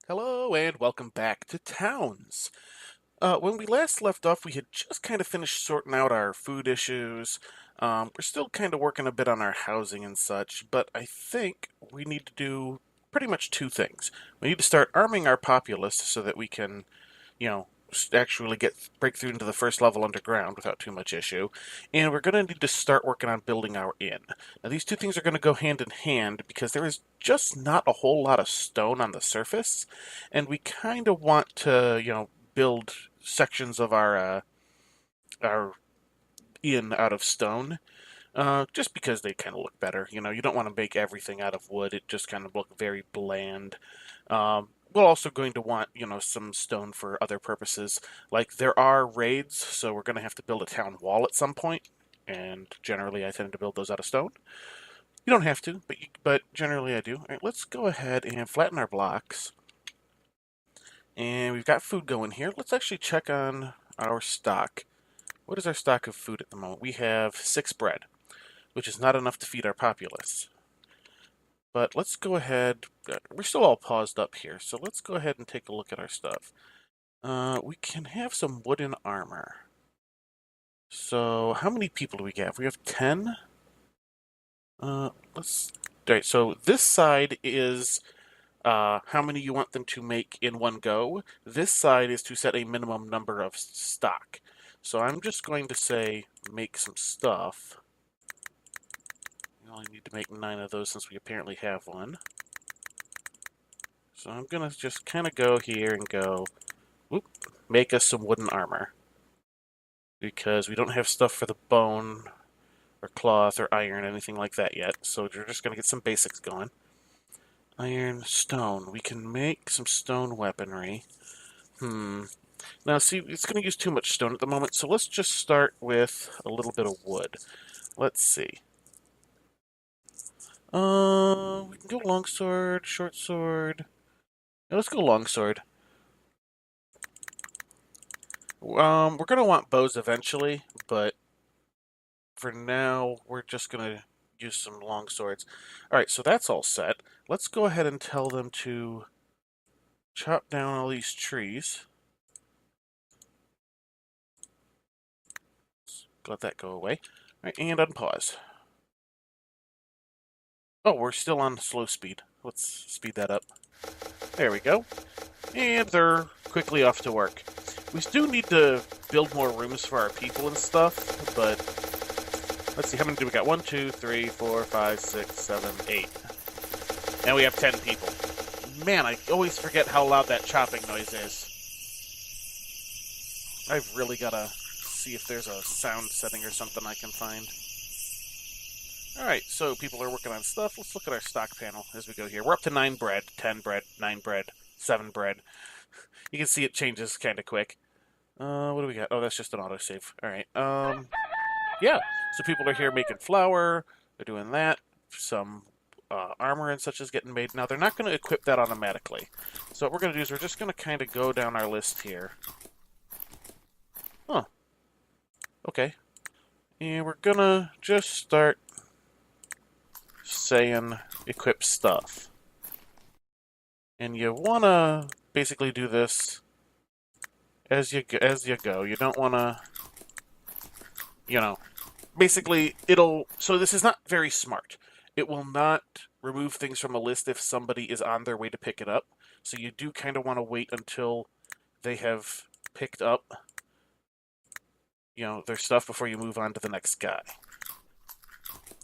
Hello and welcome back to Towns. When we last left off, we had just kind of finished sorting out our food issues. We're still kind of working a bit on our housing and such, but I think we need to do pretty much two things. We need to start arming our populace so that we can, actually break through into the first level underground without too much issue. And we're going to need to start working on building our inn. Now, these two things are going to go hand in hand because there is just not a whole lot of stone on the surface, and we kind of want to, build sections of our inn out of stone. Just because they kind of look better. You don't want to make everything out of wood. It just kind of look very bland. We're also going to want, some stone for other purposes. Like, there are raids, so we're going to have to build a town wall at some point, and generally I tend to build those out of stone. You don't have to, but generally I do. All right, let's go ahead and flatten our blocks. And we've got food going here. Let's actually check on our stock. What is our stock of food at the moment? We have 6 bread, which is not enough to feed our populace. But let's go ahead. We're still all paused up here, so let's go ahead and take a look at our stuff. We can have some wooden armor. So how many people do we have? We have 10. Let's. All right. So this side is how many you want them to make in one go. This side is to set a minimum number of stock. So I'm just going to say make some stuff. We only need to make 9 of those since we apparently have one. So I'm going to just kind of go here and go, make us some wooden armor. Because we don't have stuff for the bone or cloth or iron, anything like that yet. So we're just going to get some basics going. Iron, stone. We can make some stone weaponry. Now, see, it's going to use too much stone at the moment, so let's just start with a little bit of wood. Let's see. We can go longsword, short sword. Yeah, let's go longsword. We're going to want bows eventually, but for now, we're just going to use some long swords. Alright, so that's all set. Let's go ahead and tell them to chop down all these trees. Let that go away. Alright, and unpause. Oh, we're still on slow speed. Let's speed that up. There we go. And they're quickly off to work. We do need to build more rooms for our people and stuff, but let's see, how many do we got? 1, 2, 3, 4, 5, 6, 7, 8. And we have 10 people. Man, I always forget how loud that chopping noise is. I've really got to see if there's a sound setting or something I can find. Alright, so people are working on stuff. Let's look at our stock panel as we go here. We're up to 9 bread, 10 bread, 9 bread, 7 bread. You can see it changes kind of quick. What do we got? Oh, that's just an autosave. Alright, yeah. So people are here making flour. They're doing that. Some armor and such is getting made. Now, they're not going to equip that automatically. So what we're going to do is we're just going to kind of go down our list here. Huh. Okay. And we're going to just start saying equip stuff. And you want to basically do this as you go. You don't want to, basically so this is not very smart. It will not remove things from a list if somebody is on their way to pick it up. So you do kind of want to wait until they have picked up, their stuff before you move on to the next guy.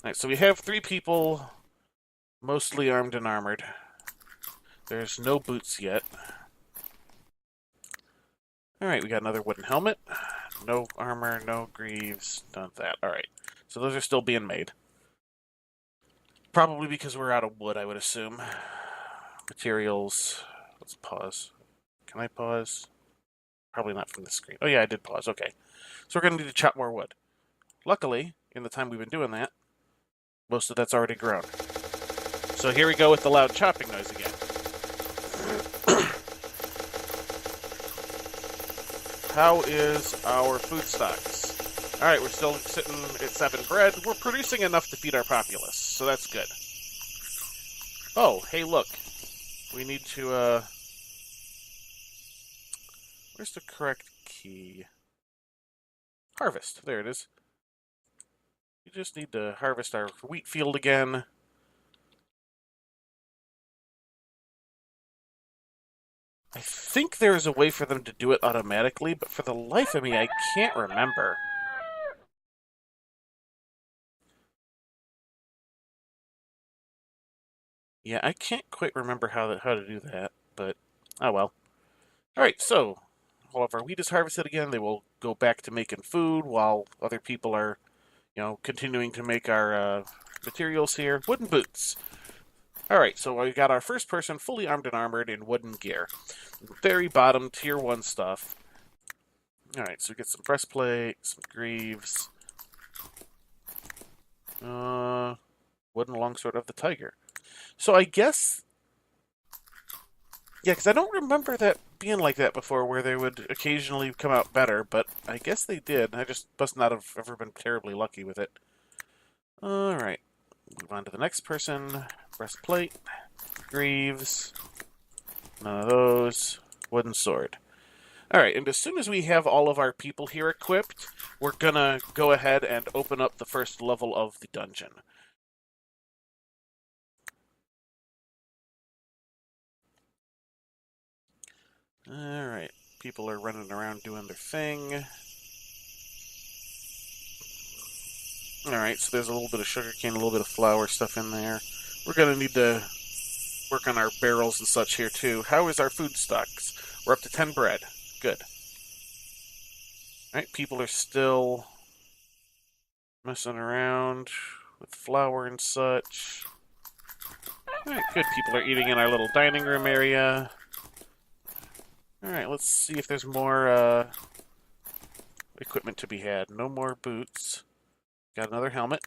Alright, so we have 3 people, mostly armed and armored. There's no boots yet. Alright, we got another wooden helmet. No armor, no greaves, none of that. Alright, so those are still being made. Probably because we're out of wood, I would assume. Materials. Let's pause. Can I pause? Probably not from the screen. Oh yeah, I did pause. Okay. So we're going to need to chop more wood. Luckily, in the time we've been doing that, most of that's already grown. So here we go with the loud chopping noise again. How is our food stocks? Alright, we're still sitting at 7 bread. We're producing enough to feed our populace, so that's good. Oh, hey look. We need to Where's the correct key? Harvest. There it is. We just need to harvest our wheat field again. I think there's a way for them to do it automatically, but for the life of me, I can't remember. Yeah, I can't quite remember how to do that, but oh well. Alright, so all of our wheat is harvested again. They will go back to making food while other people are, continuing to make our materials here. Wooden boots. Alright, so we got our first person fully armed and armored in wooden gear. Very bottom, tier 1 stuff. Alright, so we get some breastplate, some greaves. Wooden longsword of the tiger. So I guess... Yeah, because I don't remember that being like that before, where they would occasionally come out better, but I guess they did. I just must not have ever been terribly lucky with it. Alright, move on to the next person. Breastplate, greaves, none of those, wooden sword. Alright, and as soon as we have all of our people here equipped, we're gonna go ahead and open up the first level of the dungeon. Alright, people are running around doing their thing. Alright, so there's a little bit of sugarcane, a little bit of flour stuff in there. We're gonna need to work on our barrels and such here too. How is our food stocks? We're up to 10 bread. Good. Alright, people are still messing around with flour and such. Alright, good. People are eating in our little dining room area. Alright, let's see if there's more equipment to be had. No more boots. Got another helmet.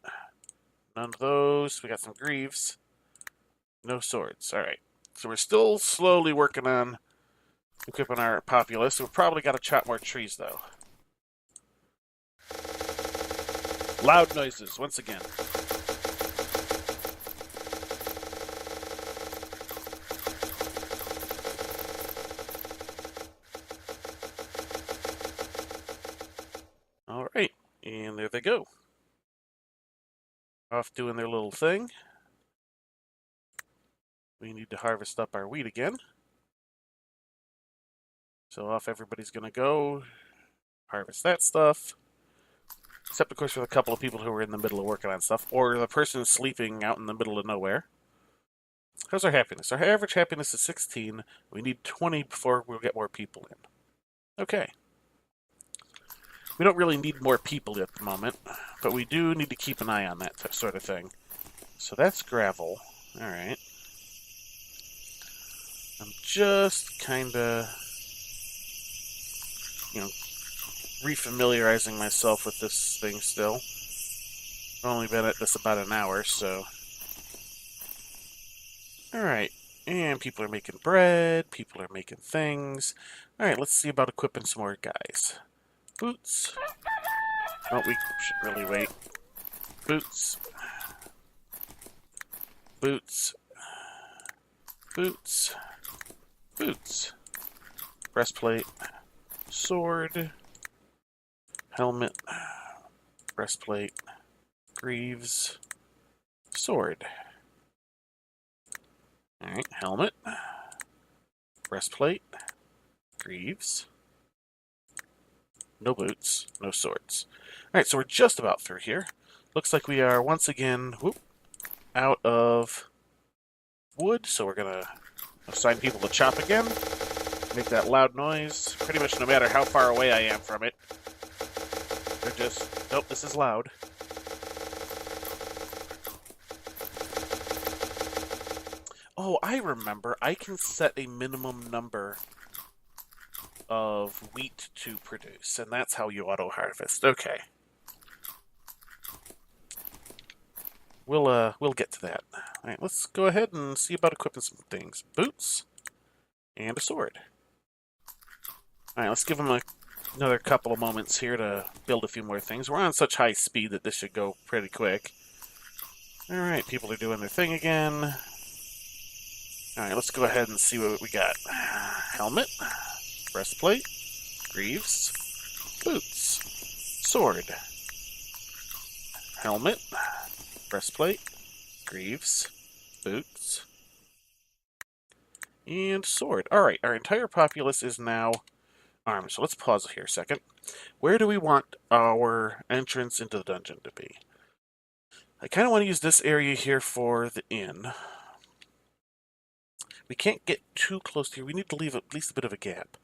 None of those. We got some greaves. No swords. Alright. So we're still slowly working on equipping our populace. We've probably got to chop more trees, though. Loud noises, once again. Alright, and there they go. Off doing their little thing. We need to harvest up our wheat again. So off everybody's going to go. Harvest that stuff. Except, of course, for a couple of people who are in the middle of working on stuff. Or the person sleeping out in the middle of nowhere. How's our happiness? Our average happiness is 16. We need 20 before we'll get more people in. Okay. We don't really need more people at the moment, but we do need to keep an eye on that sort of thing. So that's gravel. Alright. I'm just kind of, refamiliarizing myself with this thing still. I've only been at this about an hour, so... Alright, and people are making bread, people are making things. Alright, let's see about equipping some more guys. Boots. Oh, we should really wait. Boots. Boots. Boots. Boots. Breastplate. Sword. Helmet. Breastplate. Greaves. Sword. Alright, helmet. Breastplate. Greaves. No boots. No swords. Alright, so we're just about through here. Looks like we are once again out of wood, so we're gonna assign people to chop again. Make that loud noise, pretty much no matter how far away I am from it. They're just, nope, this is loud. Oh, I remember. I can set a minimum number of wheat to produce, and that's how you auto-harvest. Okay. We'll get to that. Alright, let's go ahead and see about equipping some things. Boots and a sword. Alright, let's give them another couple of moments here to build a few more things. We're on such high speed that this should go pretty quick. Alright, people are doing their thing again. Alright, let's go ahead and see what we got. Helmet. Breastplate. Greaves. Boots. Sword. Helmet. Breastplate. Greaves. Boots. And sword. Alright, our entire populace is now armed. So let's pause here a second. Where do we want our entrance into the dungeon to be? I kind of want to use this area here for the inn. We can't get too close here. We need to leave at least a bit of a gap.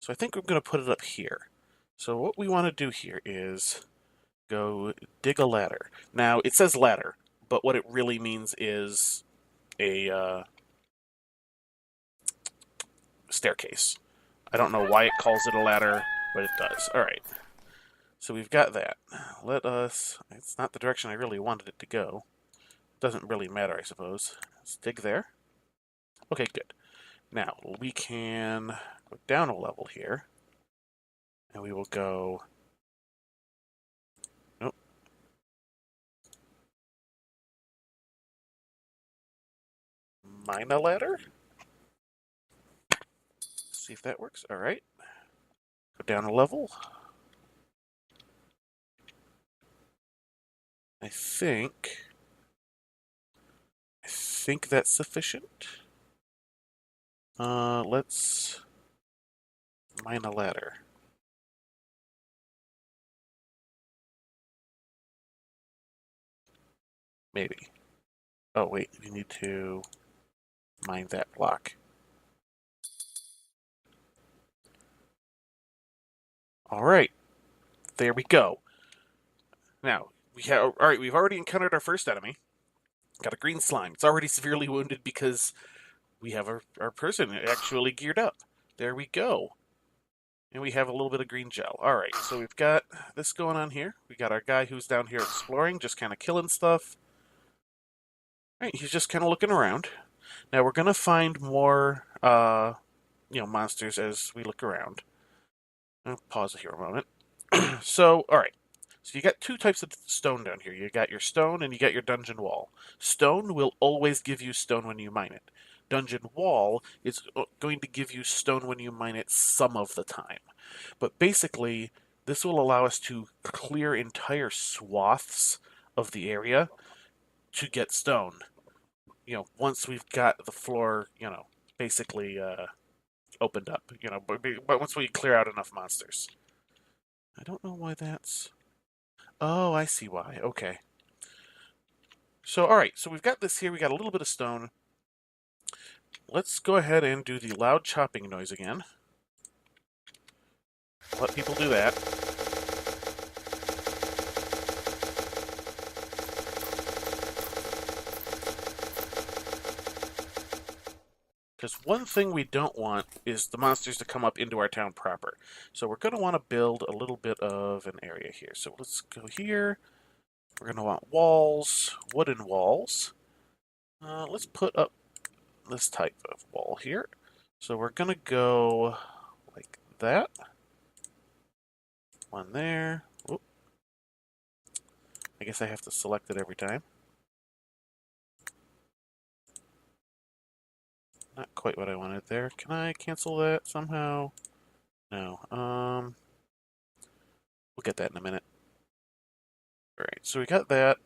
So I think we're going to put it up here. So what we want to do here is go dig a ladder. Now, it says ladder, but what it really means is a staircase. I don't know why it calls it a ladder, but it does. All right. So we've got that. It's not the direction I really wanted it to go. Doesn't really matter, I suppose. Let's dig there. Okay, good. Now, we can go down a level here. And we will go... Nope. Mine a ladder? See if that works. Alright. Go down a level. I think that's sufficient. Let's mine a ladder. Maybe. Oh, wait, we need to mine that block. Alright. There we go. Now, alright, we've already encountered our first enemy. Got a green slime. It's already severely wounded because we have our person actually geared up. There we go. And we have a little bit of green gel. Alright, so we've got this going on here. We got our guy who's down here exploring, just kind of killing stuff. Alright, he's just kind of looking around. Now we're going to find more, monsters as we look around. I'll pause it here a moment. So, alright. So you got two types of stone down here. You got your stone and you got your dungeon wall. Stone will always give you stone when you mine it. Dungeon wall is going to give you stone when you mine it some of the time. But basically, this will allow us to clear entire swaths of the area to get stone. Once we've got the floor, basically opened up. But once we clear out enough monsters. I don't know why that's... Oh, I see why. Okay. So, alright. So we've got this here. We got a little bit of stone. Let's go ahead and do the loud chopping noise again. Let people do that. Because one thing we don't want is the monsters to come up into our town proper. So we're going to want to build a little bit of an area here. So let's go here. We're going to want walls, wooden walls. Let's put up this type of wall here. So we're going to go like that. One there. Whoop. I guess I have to select it every time. Not quite what I wanted there. Can I cancel that somehow? No. We'll get that in a minute. Alright, so we got that.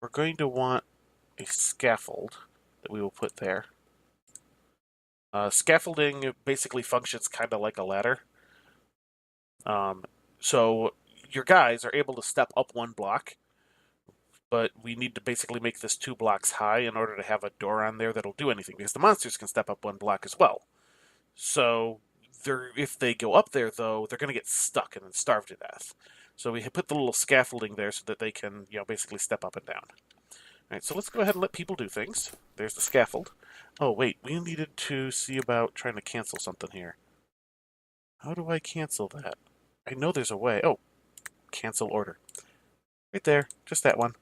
We're going to want a scaffold that we will put there. Scaffolding basically functions kind of like a ladder. So your guys are able to step up one block, but we need to basically make this 2 blocks high in order to have a door on there that'll do anything, because the monsters can step up 1 block as well. So if they go up there, though, they're going to get stuck and then starve to death. So we put the little scaffolding there so that they can, basically step up and down. Alright, so let's go ahead and let people do things. There's the scaffold. Oh, wait, we needed to see about trying to cancel something here. How do I cancel that? I know there's a way. Oh, cancel order. Right there, just that one.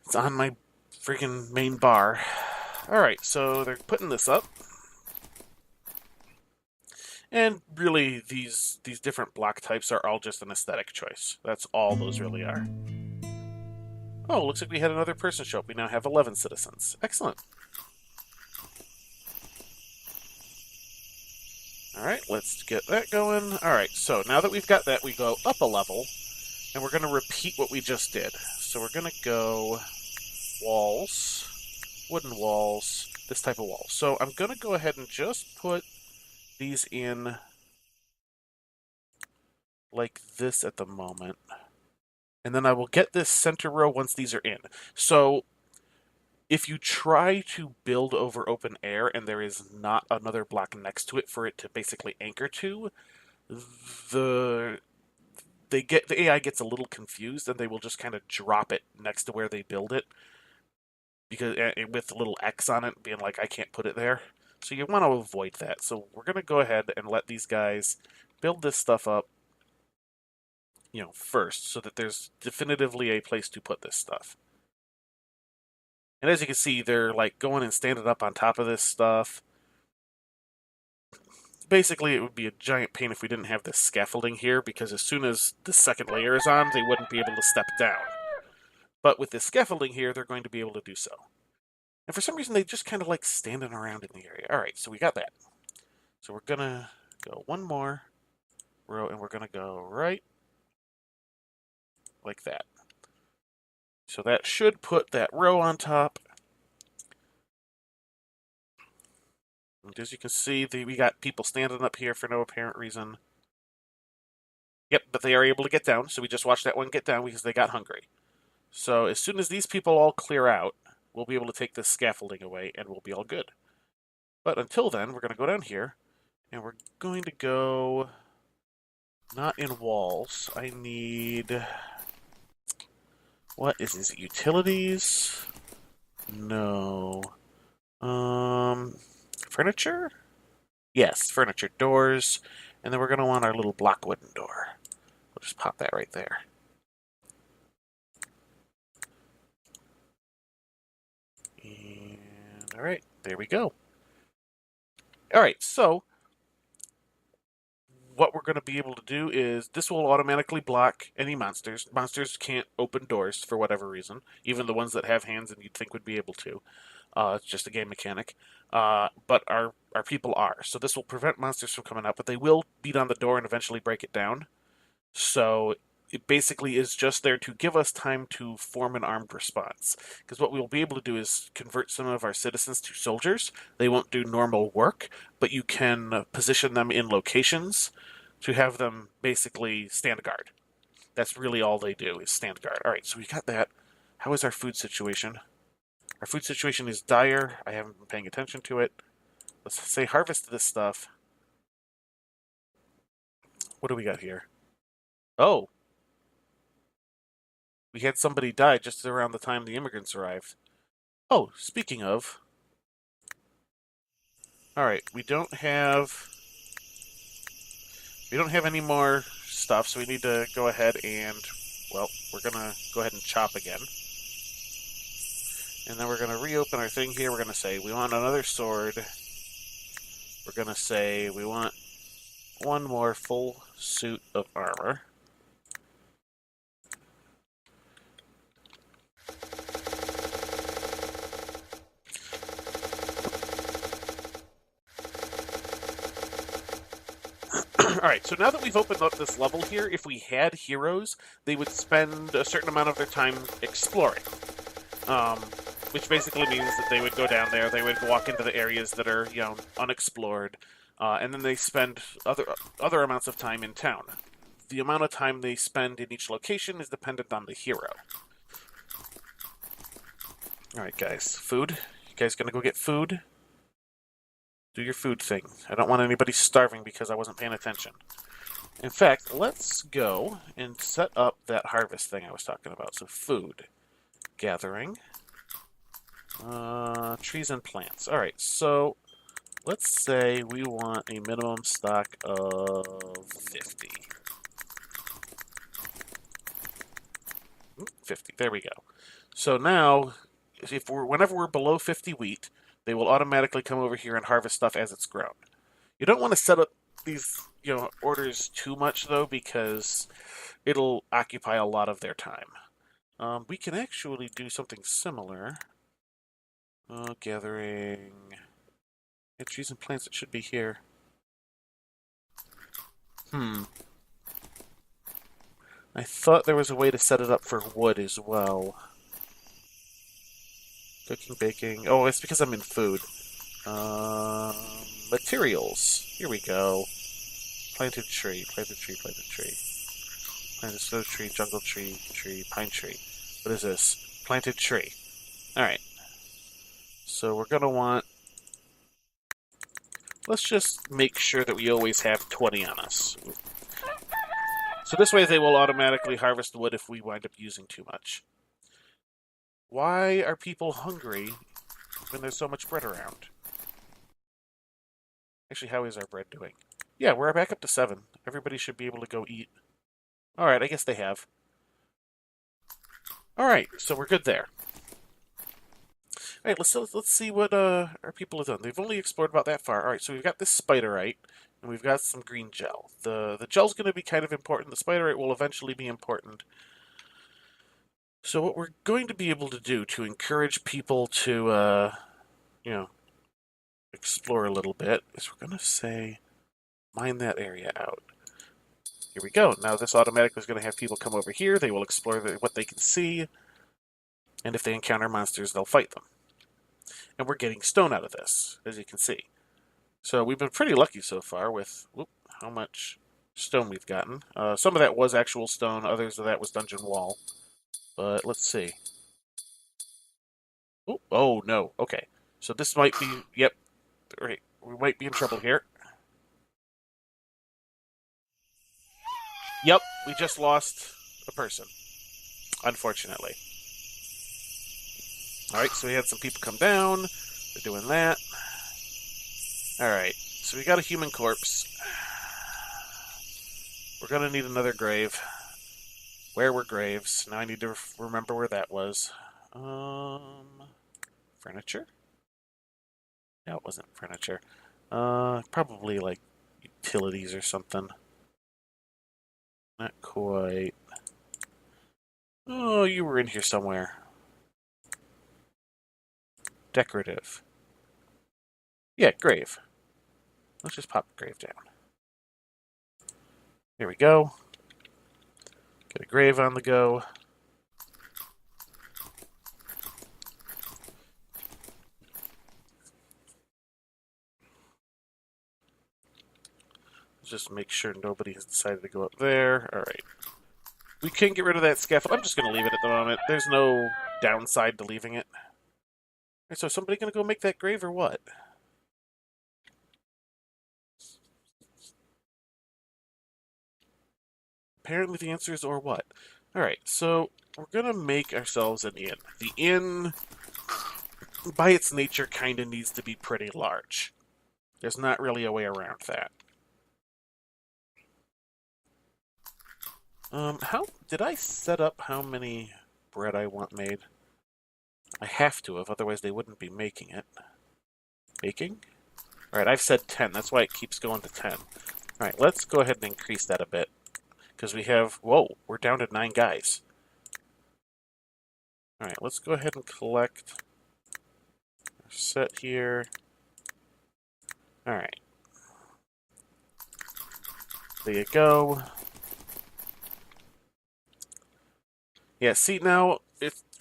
It's on my freaking main bar. Alright, so they're putting this up. And really, these different block types are all just an aesthetic choice. That's all those really are. Oh, looks like we had another person show up. We now have 11 citizens. Excellent. Alright, let's get that going. Alright, so now that we've got that, we go up a level, and we're going to repeat what we just did. So we're going to go walls, wooden walls, this type of wall. So I'm going to go ahead and just put these in like this at the moment. And then I will get this center row once these are in. So if you try to build over open air and there is not another block next to it for it to basically anchor to, the AI gets a little confused and they will just kind of drop it next to where they build it, because with a little X on it, being like, I can't put it there. So you want to avoid that. So we're going to go ahead and let these guys build this stuff up, first, so that there's definitively a place to put this stuff. And as you can see, they're like going and standing up on top of this stuff. Basically, it would be a giant pain if we didn't have this scaffolding here, because as soon as the second layer is on, they wouldn't be able to step down. But with this scaffolding here, they're going to be able to do so. And for some reason, they just kind of like standing around in the area. All right, so we got that. So we're going to go one more row, and we're going to go right like that. So that should put that row on top. And as you can see, we got people standing up here for no apparent reason. Yep, but they are able to get down, so we just watched that one get down because they got hungry. So as soon as these people all clear out, we'll be able to take this scaffolding away, and we'll be all good. But until then, we're going to go down here, and we're going to go not in walls. I need... What is this? Utilities? No. Furniture? Yes, furniture. Doors. And then we're going to want our little block wooden door. We'll just pop that right there. And, alright, there we go. Alright, so what we're going to be able to do is this will automatically block any monsters. Monsters can't open doors for whatever reason, even the ones that have hands and you'd think would be able to. It's just a game mechanic. But our people are. So this will prevent monsters from coming out, but they will beat on the door and eventually break it down. So it basically is just there to give us time to form an armed response. Because what we'll be able to do is convert some of our citizens to soldiers. They won't do normal work, but you can position them in locations to have them basically stand guard. That's really all they do, is stand guard. Alright, so we got that. How is our food situation? Our food situation is dire. I haven't been paying attention to it. Let's say harvest this stuff. What do we got here? Oh! We had somebody die just around the time the immigrants arrived. Oh, speaking of... Alright, we don't have any more stuff, so we need to go ahead and... Well, we're gonna go ahead and chop again. And then we're going to reopen our thing here. We're going to say we want another sword. We're going to say we want one more full suit of armor. Alright, so now that we've opened up this level here, if we had heroes, they would spend a certain amount of their time exploring. Which basically means that they would go down there, they would walk into the areas that are, unexplored, and then they spend other amounts of time in town. The amount of time they spend in each location is dependent on the hero. Alright, guys, food. You guys gonna go get food? Do your food thing. I don't want anybody starving because I wasn't paying attention. In fact, let's go and set up that harvest thing I was talking about. So food. Gathering. Trees and plants. Alright, so let's say we want a minimum stock of 50. 50, there we go. So now, whenever we're below 50 wheat, they will automatically come over here and harvest stuff as it's grown. You don't want to set up these, orders too much, though, because it'll occupy a lot of their time. We can actually do something similar. Gathering... trees and plants, it should be here. Hmm. I thought there was a way to set it up for wood as well. Cooking, baking. Oh, it's because I'm in food. Um, Materials. Here we go. Planted tree, planted tree, planted tree. Planted snow tree, jungle tree, tree, pine tree. What is this? Planted tree. Alright. So we're going to want... Let's just make sure that we always have 20 on us. So this way they will automatically harvest wood if we wind up using too much. Why are people hungry when there's so much bread around? Actually, how is our bread doing? Yeah, we're back up to 7. Everybody should be able to go eat. Alright, I guess they have. Alright, so we're good there. Alright, let's see what our people have done. They've only explored about that far. Alright, so we've got this spiderite, and we've got some green gel. The gel's going to be kind of important. The spiderite will eventually be important. So what we're going to be able to do to encourage people to, you know, explore a little bit is we're going to say, mine that area out. Here we go. Now this automatically is going to have people come over here. They will explore what they can see. And if they encounter monsters, they'll fight them. And we're getting stone out of this, as you can see. So we've been pretty lucky so far with how much stone we've gotten. Some of that was actual stone. Others of that was dungeon wall. But let's see. Oh, no. Okay. So this might be... Yep. Right. We might be in trouble here. Yep. We just lost a person. Unfortunately. Alright, so we had some people come down. They're doing that. Alright, so we got a human corpse. We're gonna need another grave. Where were graves? Now I need to remember where that was. Furniture? No, it wasn't furniture. Probably like utilities or something. Not quite. Oh, you were in here somewhere. Decorative. Yeah, grave. Let's just pop grave down. Here we go. Get a grave on the go. Just make sure nobody has decided to go up there. Alright. We can get rid of that scaffold. I'm just going to leave it at the moment. There's no downside to leaving it. Alright, so is somebody going to go make that grave or what? Apparently the answer is or what. Alright, so we're going to make ourselves an inn. The inn, by its nature, kind of needs to be pretty large. There's not really a way around that. How did I set up how many bread I want made? I have to have, otherwise they wouldn't be making it. Baking? Alright, I've said 10. That's why it keeps going to 10. Alright, let's go ahead and increase that a bit. Because we have... Whoa, we're down to 9 guys. Alright, let's go ahead and collect our set here. Alright. There you go. Yeah, see, now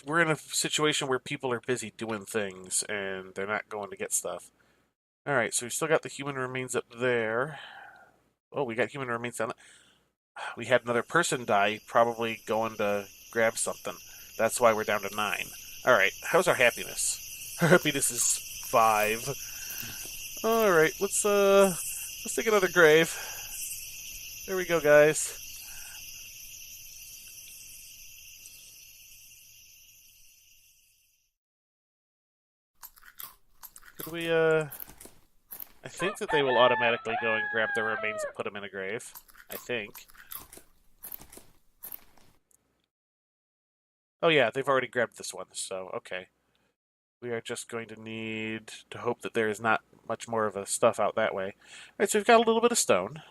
we're in a situation where people are busy doing things, and they're not going to get stuff. Alright, so we still got the human remains up there. Oh, we got human remains down there. We had another person die, probably going to grab something. That's why we're down to 9. Alright, how's our happiness? Our happiness is 5. Alright, let's take another grave. There we go, guys. Could we, I think that they will automatically go and grab the remains and put them in a grave. I think. Oh yeah, they've already grabbed this one, so okay. We are just going to need to hope that there is not much more of a stuff out that way. Alright, so we've got a little bit of stone.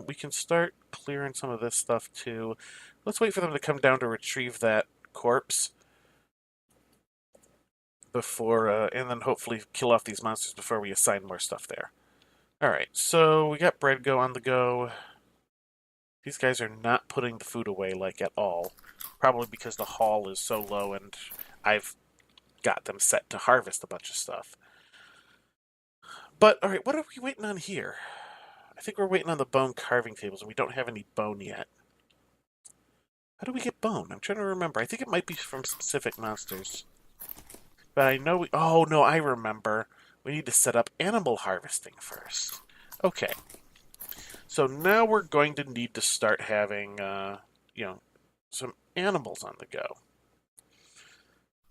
We can start clearing some of this stuff too. Let's wait for them to come down to retrieve that corpse before, and then hopefully kill off these monsters before we assign more stuff there. Alright, so we got bread go on the go. These guys are not putting the food away, like, at all. Probably because the haul is so low and I've got them set to harvest a bunch of stuff. But, alright, what are we waiting on here? I think we're waiting on the bone carving tables, and we don't have any bone yet. How do we get bone? I'm trying to remember. I think it might be from specific monsters. But I know we... Oh, no, I remember. We need to set up animal harvesting first. Okay. So now we're going to need to start having, some animals on the go.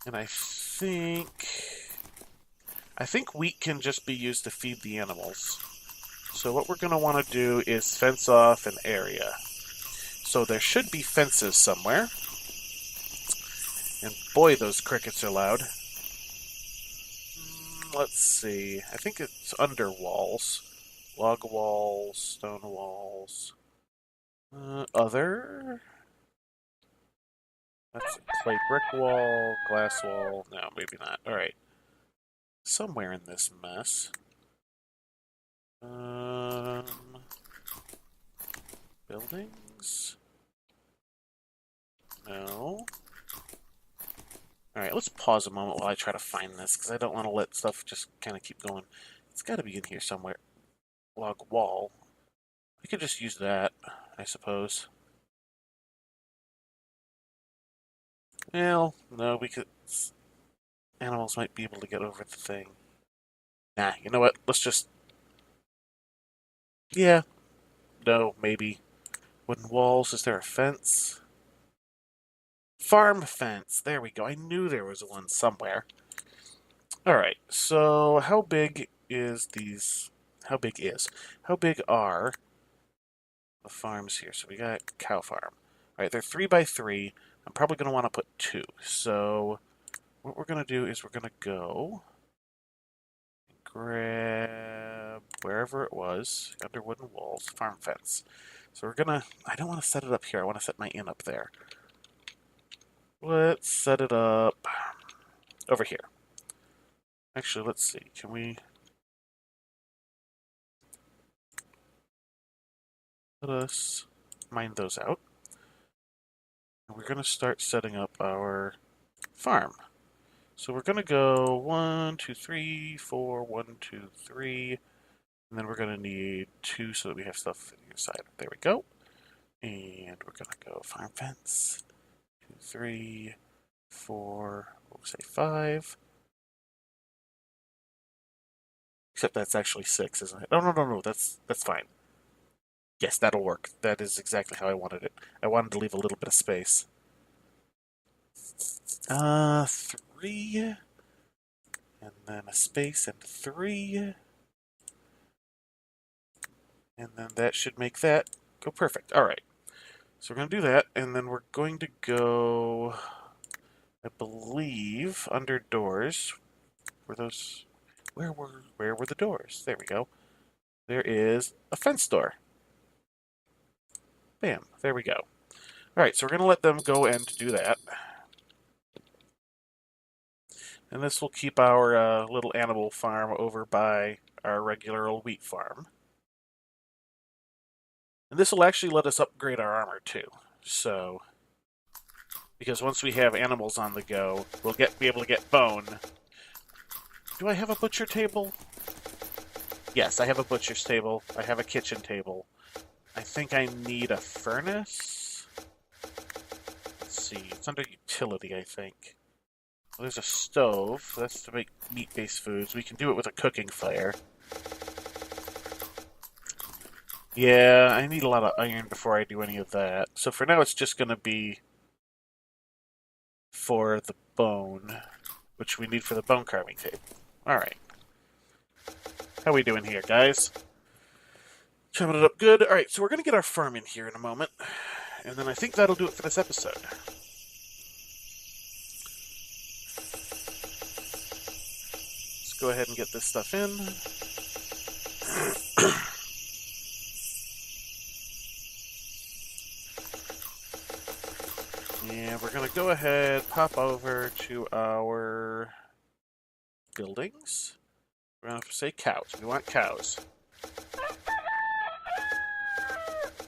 And I think wheat can just be used to feed the animals. So what we're going to want to do is fence off an area. So there should be fences somewhere. And boy, those crickets are loud. Let's see. I think it's under walls. Log walls, stone walls. Other? That's a clay brick wall, glass wall. No, maybe not. Alright. Somewhere in this mess. Buildings? No. Alright, let's pause a moment while I try to find this, because I don't want to let stuff just kind of keep going. It's got to be in here somewhere. Log wall. We could just use that, I suppose. Well, no, we could... Animals might be able to get over the thing. Nah, you know what? Let's just... Yeah. No, maybe. Wooden walls. Is there a fence? Farm fence. There we go. I knew there was one somewhere. Alright, so how big is these... How big are the farms here? So we got cow farm. Alright, they're 3 by 3. I'm probably going to want to put 2. So what we're going to do is we're going to go and grab wherever it was, under wooden walls, farm fence. So we're going to... I don't want to set it up here. I want to set my inn up there. Let's set it up over here. Actually, let's see. Can we... Let us mine those out. And we're going to start setting up our farm. So we're going to go 1, 2, 3, 4, 1, 2, 3. And then we're going to need 2 so that we have stuff inside. There we go. And we're going to go farm fence. 2, 3, 4, we'll say 5. Except that's actually 6, isn't it? Oh, no, that's fine. Yes, that'll work. That is exactly how I wanted it. I wanted to leave a little bit of space. 3. And then a space and 3. And then that should make that go perfect. Alright. So we're going to do that, and then we're going to go, I believe, under doors. Were those... Where were the doors? There we go. There is a fence door. Bam. There we go. Alright, so we're going to let them go and do that. And this will keep our little animal farm over by our regular old wheat farm. And this will actually let us upgrade our armor too. So, because once we have animals on the go, we'll be able to get bone. Do I have a butcher table? Yes, I have a butcher's table. I have a kitchen table. I think I need a furnace. Let's see, it's under utility, I think. Well, there's a stove. That's to make meat-based foods. We can do it with a cooking fire. Yeah, I need a lot of iron before I do any of that. So for now, it's just going to be for the bone, which we need for the bone carving table. Alright. How we doing here, guys? Chumming it up good. Alright, so we're going to get our farm in here in a moment. And then I think that'll do it for this episode. Let's go ahead and get this stuff in. And we're going to go ahead, pop over to our buildings. We're going to say cows. We want cows.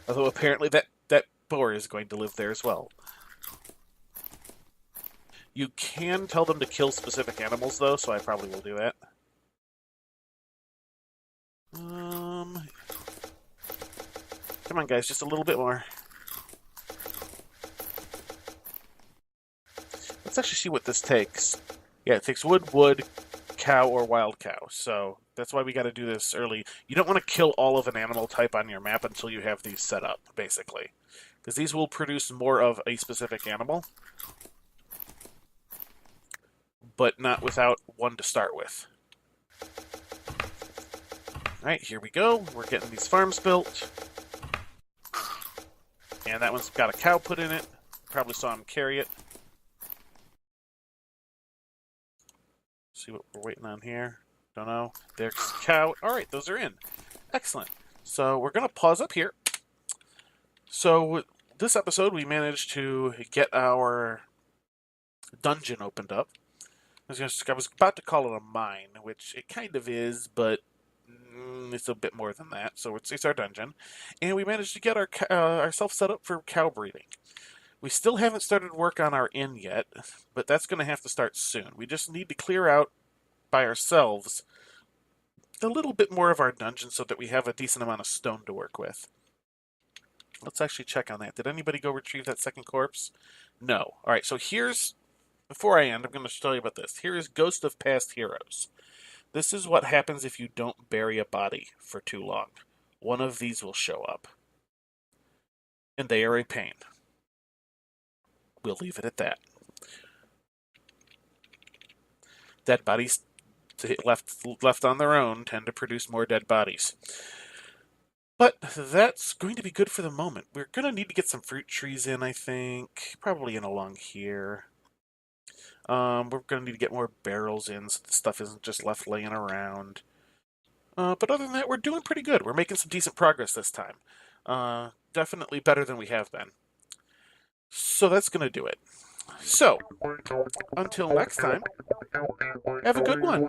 Although apparently that boar is going to live there as well. You can tell them to kill specific animals, though, so I probably will do that. Come on, guys, just a little bit more. Let's actually see what this takes. Yeah, it takes wood, cow, or wild cow. So that's why we got to do this early. You don't want to kill all of an animal type on your map until you have these set up, basically. Because these will produce more of a specific animal, but not without one to start with. Alright, here we go. We're getting these farms built. And that one's got a cow put in it. Probably saw him carry it. See what we're waiting on here. Don't know. There's cow. Alright, those are in. Excellent. So we're going to pause up here. So this episode, we managed to get our dungeon opened up. I was about to call it a mine, which it kind of is, but it's a bit more than that. So it's our dungeon. And we managed to get ourselves set up for cow breeding. We still haven't started work on our inn yet, but that's going to have to start soon. We just need to clear out by ourselves a little bit more of our dungeon so that we have a decent amount of stone to work with. Let's actually check on that. Did anybody go retrieve that second corpse? No. Alright, so before I end, I'm going to tell you about this. Here is Ghost of Past Heroes. This is what happens if you don't bury a body for too long. One of these will show up. And they are a pain. We'll leave it at that. Dead bodies left on their own tend to produce more dead bodies. But that's going to be good for the moment. We're going to need to get some fruit trees in, I think. Probably in along here. We're going to need to get more barrels in so the stuff isn't just left laying around. But other than that, we're doing pretty good. We're making some decent progress this time. Definitely better than we have been. So that's going to do it. So, until next time, have a good one.